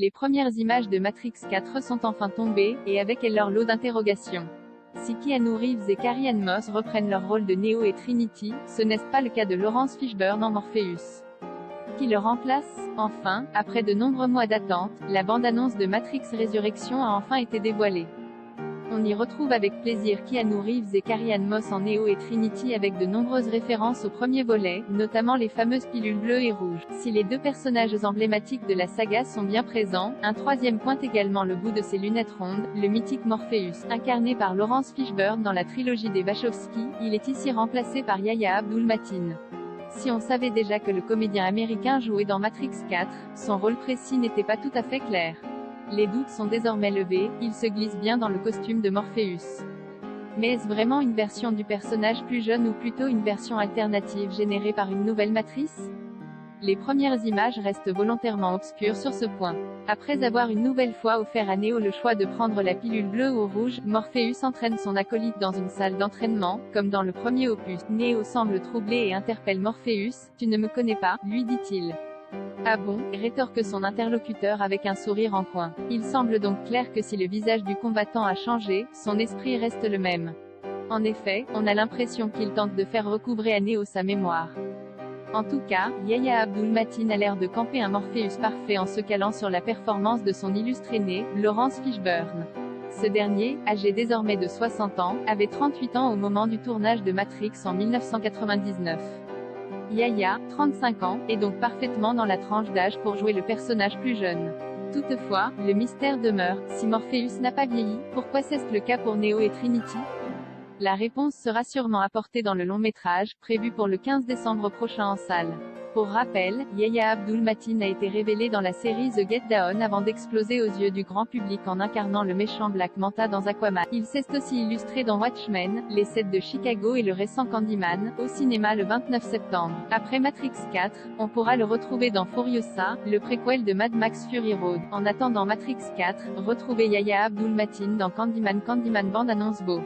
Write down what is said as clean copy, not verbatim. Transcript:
Les premières images de Matrix 4 sont enfin tombées, et avec elles leur lot d'interrogations. Si Keanu Reeves et Carrie-Anne Moss reprennent leur rôle de Neo et Trinity, ce n'est pas le cas de Laurence Fishburne en Morpheus. Qui le remplace? Enfin, après de nombreux mois d'attente, la bande-annonce de Matrix Résurrection a enfin été dévoilée. On y retrouve avec plaisir Keanu Reeves et Carrie-Anne Moss en Neo et Trinity avec de nombreuses références au premier volet, notamment les fameuses pilules bleues et rouges. Si les deux personnages emblématiques de la saga sont bien présents, un troisième pointe également le bout de ses lunettes rondes, le mythique Morpheus, incarné par Laurence Fishburne dans la trilogie des Wachowski, il est ici remplacé par Yahya Abdul-Mateen. Si on savait déjà que le comédien américain jouait dans Matrix 4, son rôle précis n'était pas tout à fait clair. Les doutes sont désormais levés, il se glisse bien dans le costume de Morpheus. Mais est-ce vraiment une version du personnage plus jeune ou plutôt une version alternative générée par une nouvelle matrice? Les premières images restent volontairement obscures sur ce point. Après avoir une nouvelle fois offert à Neo le choix de prendre la pilule bleue ou rouge, Morpheus entraîne son acolyte dans une salle d'entraînement, comme dans le premier opus. Neo semble troublé et interpelle Morpheus. « Tu ne me connais pas ?» lui dit-il. « Ah bon ?» rétorque son interlocuteur avec un sourire en coin. Il semble donc clair que si le visage du combattant a changé, son esprit reste le même. En effet, on a l'impression qu'il tente de faire recouvrer à Neo sa mémoire. En tout cas, Yahya Abdul-Mateen a l'air de camper un Morpheus parfait en se calant sur la performance de son illustre aîné, Laurence Fishburne. Ce dernier, âgé désormais de 60 ans, avait 38 ans au moment du tournage de Matrix en 1999. Yahya, 35 ans, est donc parfaitement dans la tranche d'âge pour jouer le personnage plus jeune. Toutefois, le mystère demeure, si Morpheus n'a pas vieilli, pourquoi c'est-ce le cas pour Neo et Trinity? La réponse sera sûrement apportée dans le long-métrage, prévu pour le 15 décembre prochain en salle. Pour rappel, Yahya Abdul-Mateen a été révélé dans la série The Get Down avant d'exploser aux yeux du grand public en incarnant le méchant Black Manta dans Aquaman. Il s'est aussi illustré dans Watchmen, Les 7 de Chicago et le récent Candyman, au cinéma le 29 septembre. Après Matrix 4, on pourra le retrouver dans Furiosa, le préquel de Mad Max Fury Road. En attendant Matrix 4, retrouvez Yahya Abdul-Mateen dans Candyman bande-annonce beau.